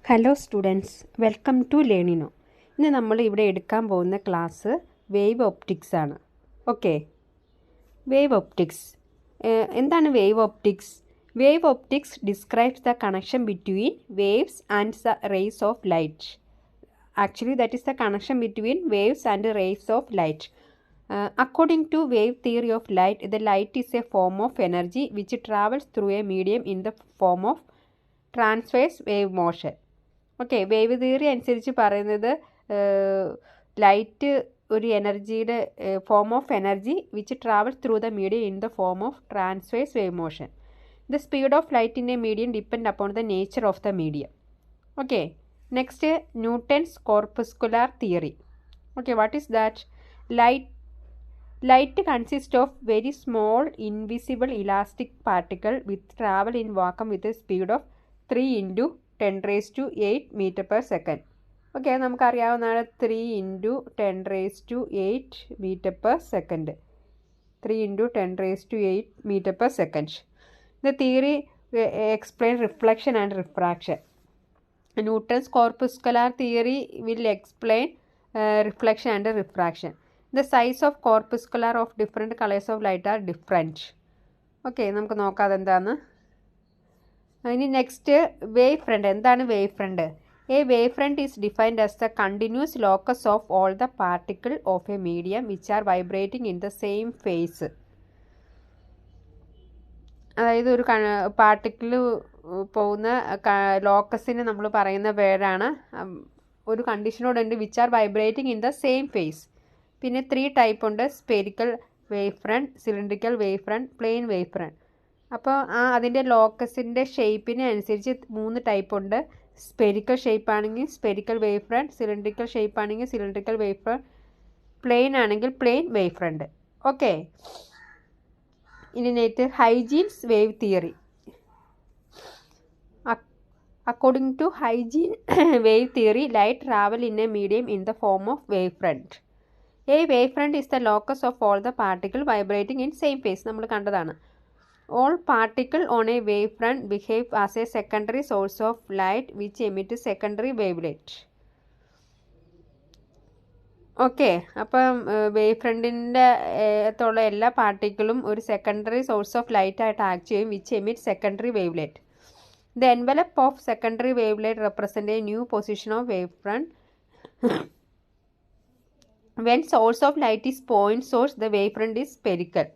Hello students, welcome to ലേണിനോ. ഇന്ന് നമ്മൾ ഇവിടെ എടുക്കാൻ പോകുന്ന ക്ലാസ് വേവ് ഒപ്റ്റിക്സ് ആണ്. ഓക്കെ, വേവ് ഒപ്റ്റിക്സ് എന്താണ് wave optics? Wave optics describes the connection between waves and the rays of light. Actually, that is the connection between waves and rays of light. According to wave theory of light, the light is a form of energy which travels through a medium in the form of transverse wave motion. Okay, wave theory അനുസരിച്ച് പറയുന്നത് light ഒരു എനർജിയുടെ form of energy which travel through the medium in the form of transverse wave motion. The speed of light in a medium depend upon the nature of the medium. Okay, next Newton's corpuscular theory. Okay, what is that? Light consists of very small invisible elastic particle which travel in vacuum with a speed of 3 into 10 raised to 8 meter per second. Okay, നമുക്കറിയാവുന്നതാണ് 3 into 10 raised to 8 meter per second. 3 into 10 raised to 8 meter per second. The theory explains reflection and refraction. Newton's corpuscular theory will explain reflection and refraction. The size of corpuscular of different colors of light are different. Okay, നമുക്ക് നോക്കാം അതെന്താന്ന്. ഇനി next wave front. എന്താണ് wave front? A wave front is defined as the continuous locus of all the particle of a medium which are vibrating in the same phase. അതായത് ഒരു particle പോകുന്ന ലോക്കസിന് നമ്മൾ പറയുന്ന പേരാണ്. ഒരു കണ്ടീഷനോടുണ്ട് which are vibrating in the same phase. പിന്നെ 3 ടൈപ്പ് ഉണ്ട്: spherical wave front, cylindrical wave front, plane wave front. അപ്പോൾ അതിൻ്റെ ലോക്കസിൻ്റെ ഷേപ്പിനെ അനുസരിച്ച് 3 ടൈപ്പ് ഉണ്ട്. സ്പെരിക്കൽ ഷേപ്പ് ആണെങ്കിൽ spherical wave front, cylindrical shape ആണെങ്കിൽ സിലിണ്ടറിക്കൽ വേവ് ഫ്രണ്ട്, പ്ലെയിൻ ആണെങ്കിൽ പ്ലെയിൻ വേവ് ഫ്രണ്ട്. ഓക്കെ, ഇനി next Huygens wave theory. According to Huygens wave theory, light travel in a medium in the form of wave front. A wave front is the locus of all the particle vibrating in same phase. നമ്മൾ കണ്ടതാണ്. All particle on a wavefront behave as a secondary source of light which emit secondary wavelet. Okay, അപ്പം wave ഫ്രണ്ടിൻ്റെ അകത്തുള്ള എല്ലാ പാർട്ടിക്കിളും ഒരു secondary source of light ആയിട്ട് act ചെയ്യും which emit secondary wavelet. The envelope of secondary wavelet represent a new position of wave front. When source of light is point source, the wavefront is spherical.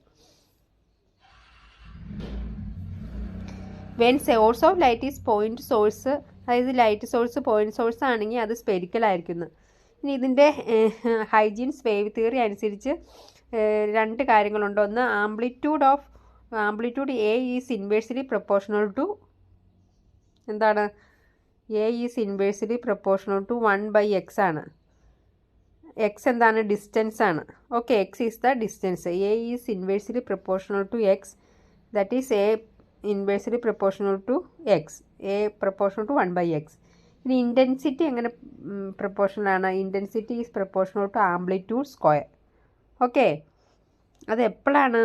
When source of light is point source, അതായത് light source point source ആണെങ്കിൽ അത് spherical ആയിരിക്കുന്നു. ഇനി ഇതിൻ്റെ hygienes wave theory അനുസരിച്ച് 2 കാര്യങ്ങളുണ്ട്. ഒന്ന്, amplitude A is inversely proportional to എന്താണ്? A is inversely proportional to 1/x ആണ്. എക്സ് എന്താണ്? ഡിസ്റ്റൻസ് ആണ്. Okay, X is the distance. A is inversely proportional to X, that is A inversely proportional to X, A proportional to 1/x. ഇനി intensity എങ്ങനെ പ്രൊപ്പോർഷണലാണ്? Intensity is proportional to amplitude square. Okay, അത് എപ്പോഴാണ്?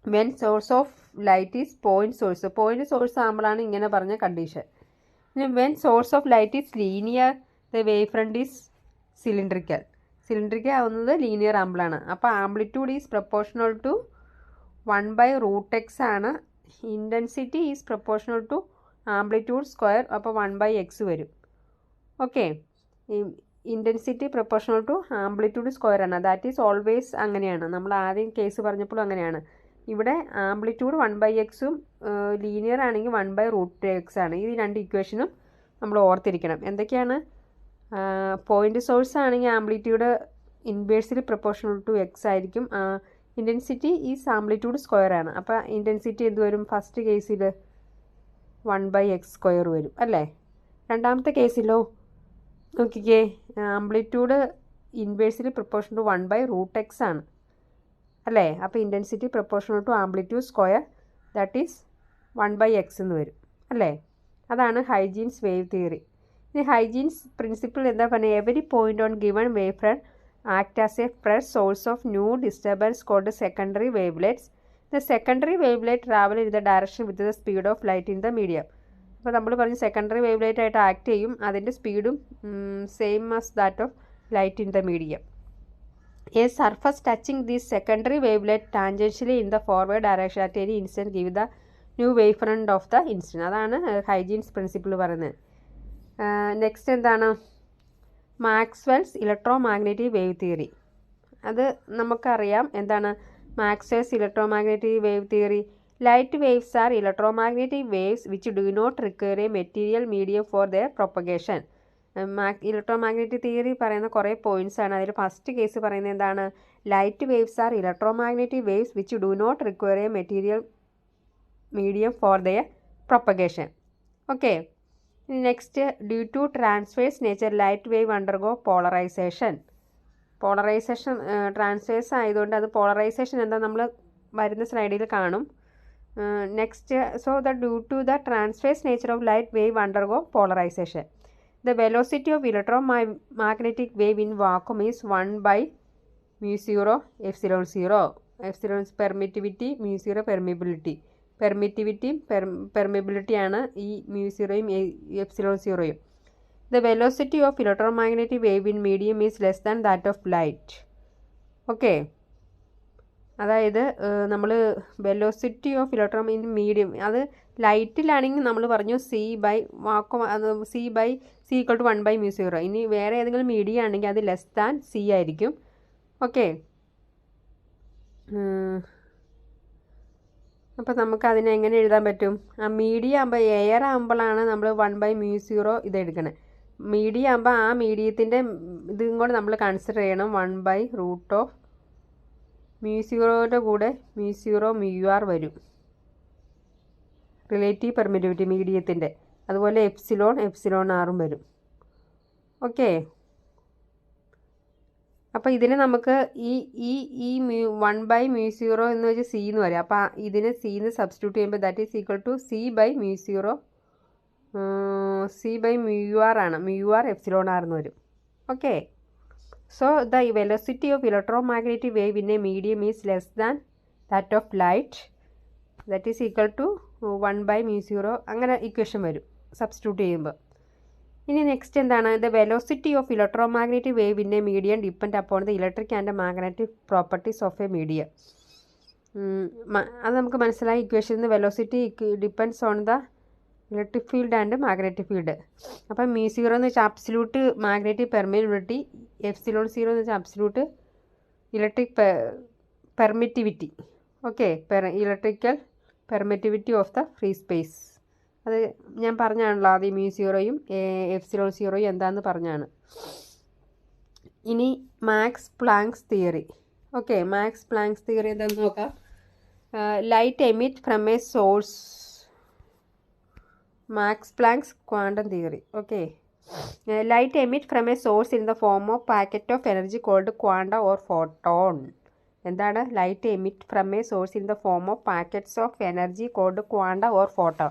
When source of light is point source. Point source ആകുമ്പോഴാണ് ഇങ്ങനെ പറഞ്ഞ condition. ഇനി when source of light is linear, the wave front is cylindrical. Cylindrical ആവുന്നത് ലീനിയർ ആംബിളാണ്. അപ്പോൾ amplitude is proportional to 1/√x ആണ്. Intensity is proportional to amplitude square, അപ്പോൾ 1/x വരും. Okay, intensity proportional to amplitude square ആണ്. That is always അങ്ങനെയാണ്. നമ്മൾ ആദ്യം കേസ് പറഞ്ഞപ്പോഴും അങ്ങനെയാണ്. ഇവിടെ ആംപ്ലിറ്റ്യൂഡ് 1/xഉം ലീനിയർ ആണെങ്കിൽ 1/√x ആണ്. ഈ 2 ഇക്വേഷനും നമ്മൾ ഓർത്തിരിക്കണം. എന്തൊക്കെയാണ്? പോയിന്റ് സോഴ്സ് ആണെങ്കിൽ amplitude inversely proportional to x ആയിരിക്കും. ഇൻറ്റൻസിറ്റി ഈസ് ആംപ്ലിറ്റ്യൂഡ് സ്ക്വയർ ആണ്. അപ്പോൾ ഇൻറ്റൻസിറ്റി എന്ത് വരും? ഫസ്റ്റ് കേസിൽ 1/x² വരും അല്ലേ? രണ്ടാമത്തെ കേസിലോ നോക്കിക്കേ, amplitude inversely proportional to 1/√x ആണ് അല്ലേ? അപ്പോൾ intensity proportional to amplitude square, that is 1/x എന്ന് വരും അല്ലേ? അതാണ് ഹൈജീൻസ് വേവ് തിയറി. ഇനി ഹൈജീൻസ് പ്രിൻസിപ്പിൾ എന്താ പറയുക? Every point on given wave front act as a fresh source of new disturbance called secondary wavelets. The secondary wavelet travel in the direction with the speed of light in the medium. അപ്പോൾ നമ്മൾ പറഞ്ഞ് secondary wave light ആയിട്ട് act ചെയ്യും. അതിൻ്റെ സ്പീഡും same as that of light in the medium. A surface touching this secondary wavelet tangentially in the forward direction at any instant give the new wavefront of the instant. അതാണ് ഹൈജീൻസ് പ്രിൻസിപ്പിൾ പറയുന്നത്. Next എന്താണ്? Maxwell's electromagnetic wave theory. അത് നമുക്കറിയാം. എന്താണ് Maxwell's electromagnetic wave theory? Light waves are electromagnetic waves which do not require a material medium for their propagation. Electromagnetic theory പറയുന്ന കുറേ പോയിൻറ്റ്സ് ആണ്. അതിൽ ഫസ്റ്റ് കേസ് പറയുന്നത് എന്താണ്? Light waves are electromagnetic waves which do not require a material medium for their propagation. Okay. Next, due to transverse nature light wave undergo polarisation. Transverse ആയതുകൊണ്ട് അത് polarisation എന്താ നമ്മൾ വരുന്ന സ്ലൈഡിൽ കാണും. Next, so the due to the transverse nature of light wave undergo polarisation. The velocity of electromagnetic wave in vacuum is 1 by mu 0 epsilon 0. Epsilon permittivity, mu 0 permeability. Permeability ആണ് ഈ mu 0യും epsilon 0യും. The velocity of electromagnetic wave in medium is less than that of light. Okay. അതായത് നമ്മൾ velocity of electron in medium, അത് ലൈറ്റിലാണെങ്കിൽ നമ്മൾ പറഞ്ഞു c by vacuum, അത് c equal to 1 by mu 0. ഇനി വേറെ ഏതെങ്കിലും മീഡിയം ആണെങ്കിൽ അത് ലെസ് ദാൻ സി ആയിരിക്കും. ഓക്കെ. അപ്പോൾ നമുക്ക് അതിനെ എങ്ങനെ എഴുതാൻ പറ്റും? ആ മീഡിയം ആകുമ്പോൾ എയർ ആകുമ്പോഴാണ് നമ്മൾ 1 by mu 0 ഇത് എടുക്കണത്. മീഡിയം ആകുമ്പോൾ ആ മീഡിയത്തിൻ്റെ ഇതും കൂടെ നമ്മൾ കൺസിഡർ ചെയ്യണം. 1 by root of mu 0യുടെ കൂടെ mu 0 mu r വരും, റിലേറ്റീവ് പെർമിറ്റിവിറ്റി മീഡിയത്തിൻ്റെ. അതുപോലെ എപ്സിലോൺ ആറും വരും. ഓക്കെ. അപ്പോൾ ഇതിനെ നമുക്ക് ഈ 1 by mu 0 എന്ന് വെച്ചാൽ സി എന്ന് പറയും. അപ്പോൾ ഇതിനെ സിന്ന് സബ്സ്റ്റിറ്റ്യൂട്ട് ചെയ്യുമ്പോൾ that is equal to c by mu 0 mu r ആണ്. mu r എപ്സിലോൺ ആർ എന്ന് വരും. Okay. So the velocity of electromagnetic wave in a medium is less than that of light. That is equal to 1 by mu 0. അങ്ങനെ equation വരും substitute ചെയ്യുമ്പോൾ. ഇനി next എന്താണ്? The velocity of electromagnetic wave in a medium depend upon the electric and magnetic properties of a medium. അത് നമുക്ക് മനസ്സിലായി. Equation velocity depends on the electric field and magnetic field. അപ്പം mu 0 എന്ന് വെച്ചാൽ absolute magnetic permittivity, epsilon 0 എന്ന് വെച്ചാൽ absolute electric permittivity. Okay. Electrical permittivity of the free space. അത് ഞാൻ പറഞ്ഞാണല്ലോ ആദ്യം mu 0യും എപ്സിലോൺ 0യും എന്താണെന്ന് പറഞ്ഞാണ്. ഇനി Max Planck's theory. Okay. Max Planck's theory എന്താണെന്ന് നോക്കാം. Light emit from a source. Max Planck's quantum theory. Okay. Light emit from a source in the form of packet of energy called quanta or photon. എന്താണ്? Light emit from a source in the form of packets of energy called quanta or photon.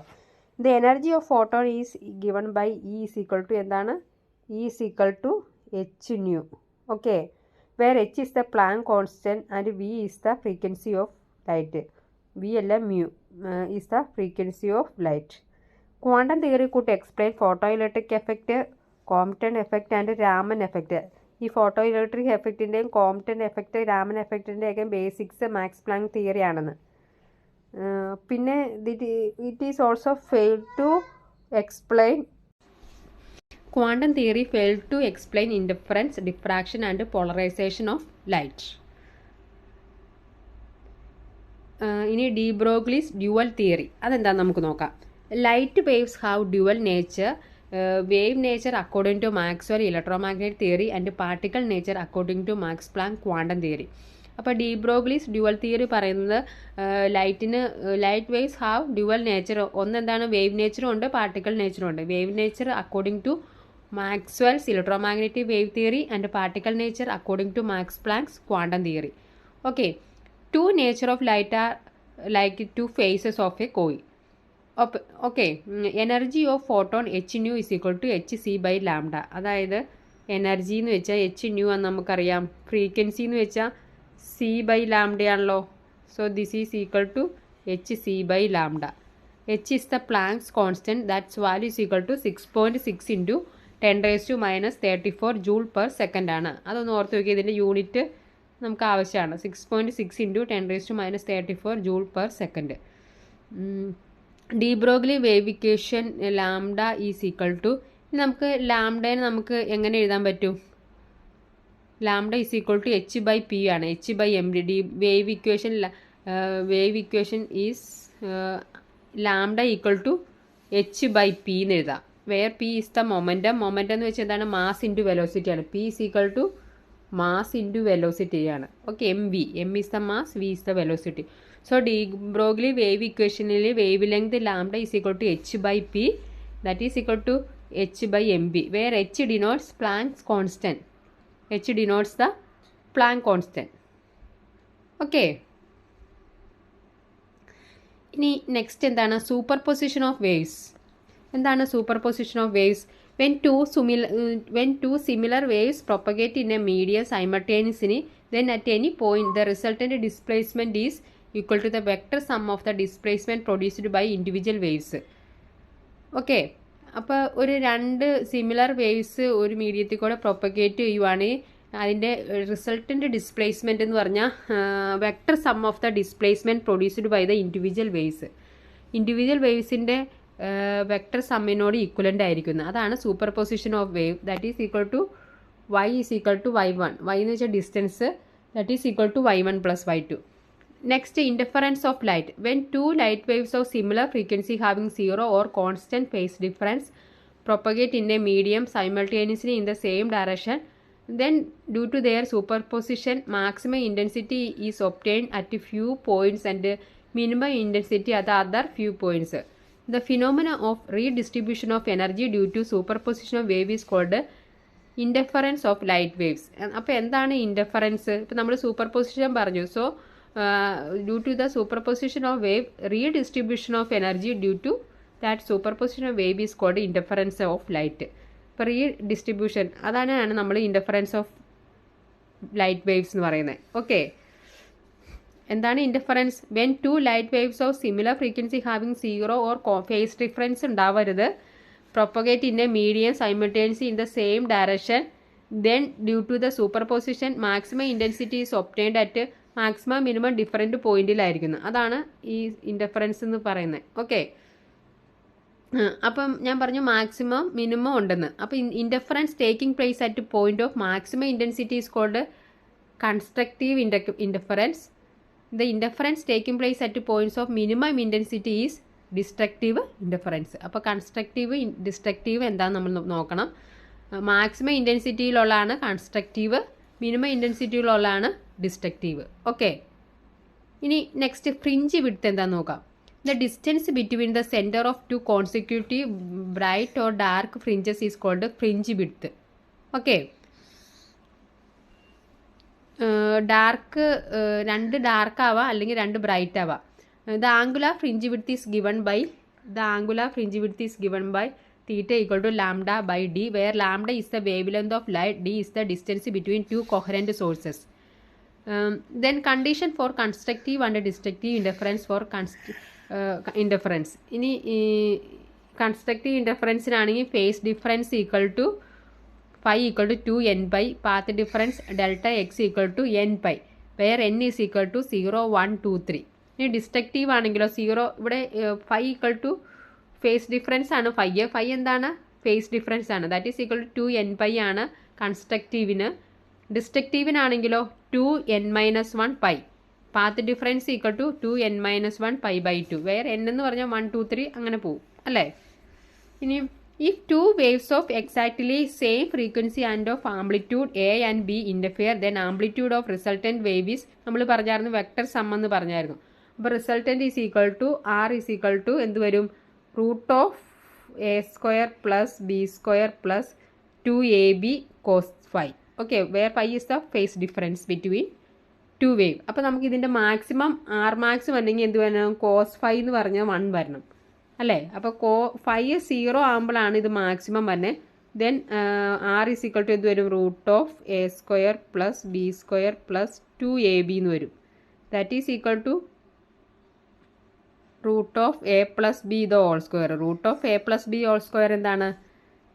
The energy of photon is given by E is equal to എന്താണ്? E is equal to H nu. Okay. Where H is the Planck constant and V is the frequency of light. V അല്ല, mu is the frequency of light. Quantum theory could explain photoelectric effect, Compton effect and Raman effect. ഈ photo electric എഫക്റ്റിൻ്റെയും Compton effect, Raman എഫക്റ്റിൻ്റെയൊക്കെ basics Max Planck theory ആണെന്ന്. പിന്നെ it is also fail to explain quantum theory fail to explain indifference, diffraction and polarisation of light. ഇനി de Broglie's dual theory അതെന്താണെന്ന് നമുക്ക് നോക്കാം. Light waves have dual nature, wave nature according to Maxwell electromagnetic theory and particle nature according to Max Planck quantum theory. അപ്പോൾ de Broglie's dual theory പറയുന്നത് light waves have dual nature. ഒന്നെന്താണ്? Wave നേച്ചറും ഉണ്ട്, particle നേച്ചറും ഉണ്ട്. Wave nature according to Maxwell's electromagnetic wave theory and particle nature according to Max Planck's quantum theory. Okay. Two nature of light are like two faces of a coin. Okay. Energy of photon h nu is equal to h c by lambda. അതായത് energy എന്ന് വെച്ചാൽ h nu എന്ന് നമുക്കറിയാം. Frequency എന്ന് വെച്ചാൽ c by ലാംഡയാണല്ലോ. So this is equal to h c by lambda. h is the Planck's constant, that's value is equal to 6.6 into 10 raised to minus 34 joule per second ആണ്. അതൊന്ന് ഓർത്ത് നോക്കി, ഇതിൻ്റെ യൂണിറ്റ് നമുക്ക് ആവശ്യമാണ്. 6.6 into 10 raised to minus 34 joule per second. De Broglie wave equation lambda is equal to, നമുക്ക് ലാംഡേനെ നമുക്ക് എങ്ങനെ എഴുതാൻ പറ്റും? Lambda is equal to h by p ആണ്, h by m d. De wave equation is lambda equal to h by p എന്ന് എഴുതാം. Where p is the momentum. Momentum എന്ന് വെച്ചാൽ എന്താണ്? മാസ് ഇൻറ്റു വെലോസിറ്റി ആണ്. P is equal to mass into velocity ആണ്. Okay, m v. M is the mass, v is the velocity. So de Broglie wave ഇക്വേഷനിൽ wavelength lambda is equal to h by p, that is equal to h by m b, where h denotes Planck's constant. H denotes the Planck constant. Okay, ഇനി next എന്താണ്? Superposition of waves. എന്താണ് superposition of waves? when two similar waves propagate in a medium simultaneously, then at any point the resultant displacement is equal to the vector sum of the displacement produced by individual waves. Okay, അപ്പോൾ ഒരു രണ്ട് similar waves ഒരു മീഡിയത്തിൽ കൂടെ propagate ചെയ്യുവാണെങ്കിൽ അതിൻ്റെ resultant displacement എന്ന് പറഞ്ഞാൽ vector sum of the displacement produced by the individual waves. Individual വേവ്സിൻ്റെ വെക്ടർ സമ്മിനോട് ഈക്വലൻ്റ് ആയിരിക്കുന്നത്. അതാണ് superposition of wave. That is equal to y is equal to y1. y എന്ന് വെച്ചാൽ distance, that is equal to y1 plus y2. Next, interference of light. When two light waves of similar frequency having zero or constant phase difference propagate in a medium simultaneously in the same direction, then due to their superposition maximum intensity is obtained at few points and minimum intensity at the other few points. The phenomena of redistribution of energy due to superposition of wave is called interference of light waves. അപ്പോൾ എന്താണ് interference? ഇപ്പോൾ നമ്മൾ superposition പറഞ്ഞു. So due to the superposition of wave, redistribution of energy due to that superposition of wave is called interference of light. ഇപ്പോൾ redistribution, അതാണ് നമ്മൾ interference of light waves എന്ന് പറയുന്നത്. Okay, എന്താണ് interference? When two light waves of similar frequency having zero or phase difference ഉണ്ടാവരുത്, propagate in a medium simultaneously in the same direction, then due to the superposition maximum intensity is obtained at maximum minimum different പോയിന്റിലായിരിക്കുന്നു. അതാണ് ഈ interference എന്ന് പറയുന്നത്. Okay, അപ്പം ഞാൻ പറഞ്ഞു maximum minimum ഉണ്ടെന്ന്. അപ്പോൾ interference taking place at point of maximum intensity is called constructive interference. The interference taking place at points of minimum intensity is destructive interference. അപ്പോൾ കൺസ്ട്രക്റ്റീവ് ഡിസ്ട്രക്റ്റീവ് എന്താണെന്ന് നമ്മൾ നോക്കണം. മാക്സിമം ഇൻറ്റൻസിറ്റിയിലുള്ളതാണ് കൺസ്ട്രക്റ്റീവ്, മിനിമം ഇൻറ്റൻസിറ്റിയിലുള്ളതാണ് destructive. Okay, ഇനി next fringe width എന്താണെന്ന് നോക്കാം. The distance between the center of two consecutive bright or dark fringes is called fringe width. Okay. രണ്ട് ഡാർക്ക് ആവാം അല്ലെങ്കിൽ രണ്ട് ബ്രൈറ്റ് ആവാം. The angular fringe width is given by theta equal to lambda by d, where lambda is the wavelength of light, d is the distance between two coherent sources. Then condition for constructive and destructive interference for interference. ഇനി constructive ഇൻ്റർഫറൻസിനാണെങ്കിൽ phase difference equal to phi equal to 2n pi, path difference delta x equal to n pi, where n is equal to 0, 1, 2, 3. ഇനി destructive ആണെങ്കിലോ 0, ഇവിടെ phi equal to phase difference ആണ്. Phi എന്താണ്? Phase difference ആണ്. That is equal to 2n pi ആണ് കൺസ്ട്രക്റ്റീവിന്. ഡിസ്ട്രക്റ്റീവിനാണെങ്കിലോ 2n-1 pi. Path difference equal to 2n-1 pi by 2, wear n എന്ന് പറഞ്ഞാൽ 1, 2, 3 അങ്ങനെ പോവും അല്ലേ. ഇനി if two waves of exactly same frequency and of amplitude a and b interfere, then amplitude of resultant wave is, നമ്മൾ പറഞ്ഞായിരുന്നു vector sum എന്ന് പറഞ്ഞായിരുന്നു. അപ്പോൾ resultant is equal to r is equal to എന്ത് വരും? √(a² + b² + 2ab cos phi. Okay, where phi is the phase difference between two wave. അപ്പോൾ നമുക്ക് ഇതിൻ്റെ മാക്സിമം ആർ മാക്സ് വന്നെങ്കിൽ എന്ത് വരണം? cos phi എന്ന് പറഞ്ഞാൽ 1 വരണം അല്ലേ. അപ്പോൾ phi 0 ആകുമ്പോഴാണ് ഇത് മാക്സിമം വരുന്നത്. Then r is equal to എന്ത് വരും? √(a² + b² + 2ab എന്ന് വരും. That is equal to root of a plus b the whole square. Root of a plus b whole square എന്താണ്?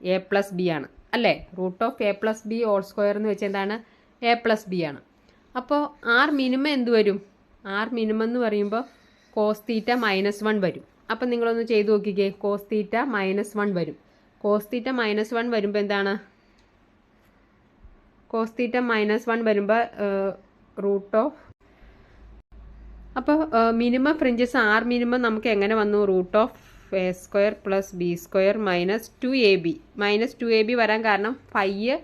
എ പ്ലസ് ബി ആണ് അല്ലേ? Root of a plus b whole square എന്ന് വെച്ചാൽ എന്താണ്? A plus b ആണ്. അപ്പോൾ r minimum എന്ത് വരും? ആർ മിനിമം എന്ന് പറയുമ്പോൾ കോസ് തീറ്റ -1 വരും. അപ്പം നിങ്ങളൊന്ന് ചെയ്ത് നോക്കിക്കേ. കോസ് തീറ്റ -1 വരും. കോസ് തീറ്റ -1 വരുമ്പോൾ എന്താണ്? കോസ് തീറ്റ -1 വരുമ്പോൾ റൂട്ട് ഓഫ്, അപ്പോൾ മിനിമം ഫ്രിഞ്ചസ് ആർ മിനിമം നമുക്ക് എങ്ങനെ വന്നു? Root of a square plus b square -2ab. -2ab വരാൻ കാരണം ഫൈവ്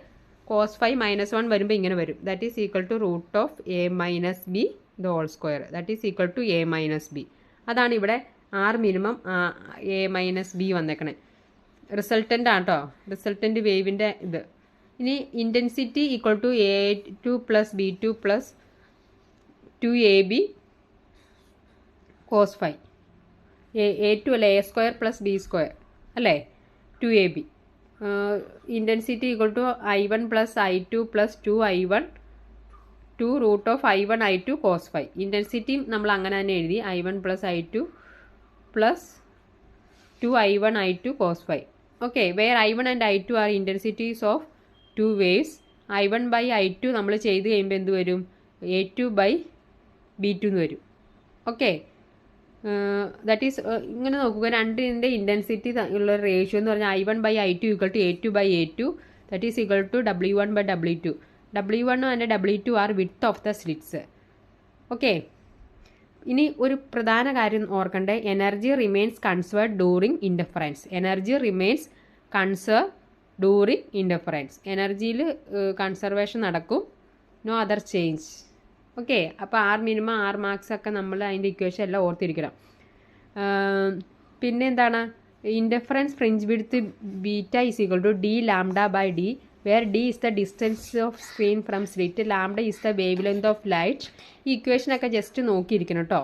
കോസ് 5 -1 വരുമ്പോൾ ഇങ്ങനെ വരും. That is equal to root of a minus b the whole square. That is equal to a minus b. അതാണ് ഇവിടെ r minimum a minus b വന്നേക്കണേ. Resultant ആണ് കേട്ടോ, റിസൾട്ടൻ്റ് വേവിൻ്റെ ഇത്. ഇനി intensity equal to A2 plus B2 plus 2ab cos 5. A2 അല്ലേ? A square plus b square അല്ലേ? 2ab. Intensity equal to I1 plus I2 plus 2I1 2 root of I1 I2 cos 5. ഇൻറ്റൻസിറ്റിയും നമ്മൾ അങ്ങനെ തന്നെ എഴുതി. I1 plus I2 plus 2I1 I2 cos 5. Okay, where I1 and I2 are intensities of 2 waves. I1 by I2 നമ്മൾ ചെയ്ത് കഴിയുമ്പോൾ എന്ത് വരും? A2 ബൈ B2 എന്ന് വരും. ഓക്കെ, ദാറ്റ് ഈസ് ഇങ്ങനെ നോക്കുക. രണ്ടിൻ്റെ ഇൻറ്റൻസിറ്റി ഉള്ള റേഷ്യോ എന്ന് പറഞ്ഞാൽ I1 by I2 equal to A2 by A2. That is equal to W1 by W2. W1 and W2 are width of the slits. Okay, ഇനി ഒരു പ്രധാന കാര്യം ഓർക്കണ്ടേ. Energy remains conserve during interference. Energy remains conserve during interference. എനർജിയിൽ conservation നടക്കും. No other change. Okay, അപ്പോൾ r minimum r max ഒക്കെ നമ്മൾ അതിൻ്റെ ഇക്വേഷൻ എല്ലാം ഓർത്തിരിക്കണം. പിന്നെ എന്താണ്? Interference fringe width beta is equal to D lambda by d, where d is the distance of screen from slit, lambda is the wavelength of light. ഈ ഇക്വേഷനൊക്കെ just നോക്കിയിരിക്കണം കേട്ടോ.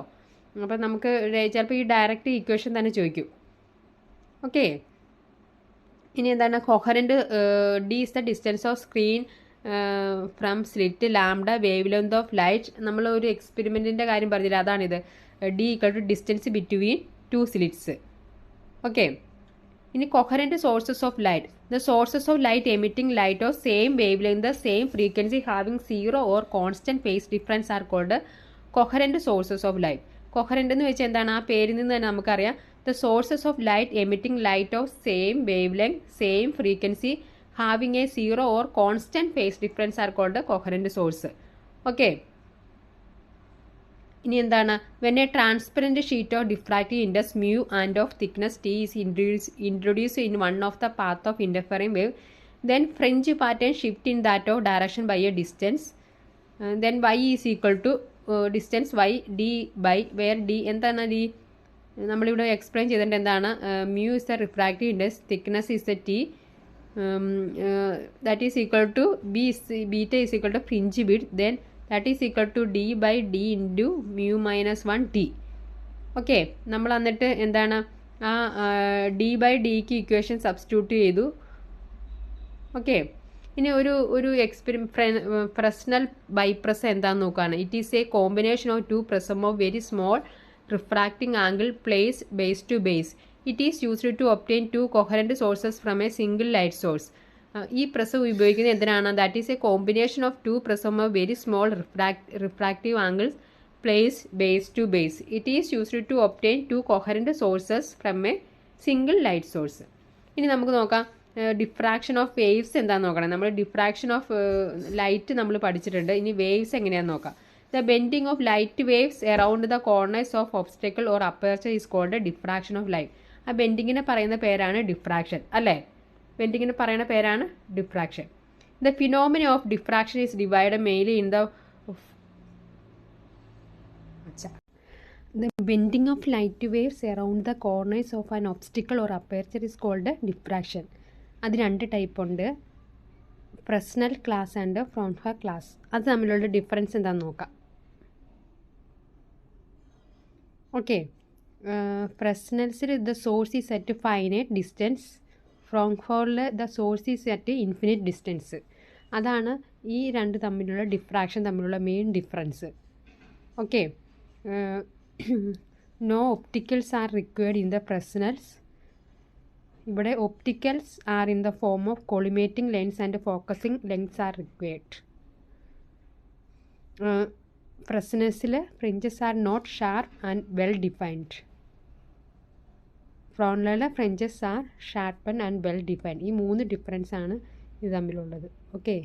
അപ്പോൾ നമുക്ക് ചിലപ്പോൾ ഈ ഡയറക്റ്റ് ഇക്വേഷൻ തന്നെ ചോദിക്കും. ഓക്കെ, ഇനി എന്താണ്? Coherent d is the distance of screen from slit, lambda wavelength of light. നമ്മൾ ഒരു എക്സ്പെരിമെൻറ്റിൻ്റെ കാര്യം പറഞ്ഞില്ല, അതാണിത്. D equal to distance between 2 slits. Okay, ഇനി coherent sources of light. The sources of light emitting light of same wavelength, same frequency, having 0 or constant phase difference are called coherent sources of light. Coherent എന്ന് വെച്ചാൽ എന്താണ്? ആ പേരിൽ നിന്ന് തന്നെ നമുക്കറിയാം. The sources of light emitting light of same wavelength, same frequency, having a 0 or constant phase difference are called a coherent source. Okay, ഇനി എന്താണ്? when a transparent sheet of diffractive index mu and of thickness t is introduced in one of the path of interfering wave, then fringe pattern shift in that of direction by a distance, then y is equal to distance y d by where d എന്താണ്? d നമ്മളിവിടെ explain ചെയ്തിട്ടുണ്ട്. എന്താണ്? mu is the refractive index, thickness is the t, that is equal to beta is equal to fringe width, then that is equal to d by d into mu minus 1 t. Okay, നമ്മൾ എന്നിട്ട് എന്താണ്? ആ D by ഡിക്ക് equation substitute ചെയ്തു. Okay, ഇനി ഒരു ഫ്രസ്നൽ ബൈപ്രസ് എന്താണെന്ന് നോക്കുകയാണ്. It is A combination of 2 prism of very small refracting angle placed base to base. It is used to obtain 2 coherent sources from a single light source. ഈ prism ഉപയോഗിക്കുന്നത് എന്തിനാണ്? That is A combination of 2 prism of very small refractive angles placed base to base. It is used to obtain 2 coherent sources from a single light source. ഇനി നമുക്ക് നോക്കാം diffraction of waves എന്താണെന്ന് നോക്കണം. നമ്മൾ diffraction of light നമ്മൾ പഠിച്ചിട്ടുണ്ട്. ഇനി waves എങ്ങനെയാണെന്ന് നോക്കാം. The bending of light waves around the corners of obstacle or aperture is called a diffraction of light. ആ ബെൻഡിങ്ങിനെ പറയുന്ന പേരാണ് ഡിഫ്രാക്ഷൻ അല്ലേ? ബെൻഡിങ്ങിനെ പറയുന്ന പേരാണ് diffraction. The phenomena of diffraction is divide mainly in the bending of light waves around the corners of an obstacle or aperture is called diffraction. അത് 2 type ഉണ്ട്. Fresnel class and Fraunhofer class. അത് തമ്മിലുള്ള difference എന്താണെന്ന് നോക്കാം. Okay, ഫ്രസ്നൽസിൽ the source is at finite distance, ഫ്രോൺഹോറിൽ the source is at infinite distance. അതാണ് ഈ 2 തമ്മിലുള്ള ഡിഫ്രാക്ഷൻ തമ്മിലുള്ള main difference. Okay, no opticals are required in the Fresnel's. ഇവിടെ opticals are in the form of collimating lens and focusing lens are required. ഫ്രസ്നൽസിൽ fringes are not sharp and well defined. ഫ്രോൺലയിലെ fringes R sharpen and well defined. ഈ 3 difference ആണ് ഇത് തമ്മിലുള്ളത്. Okay.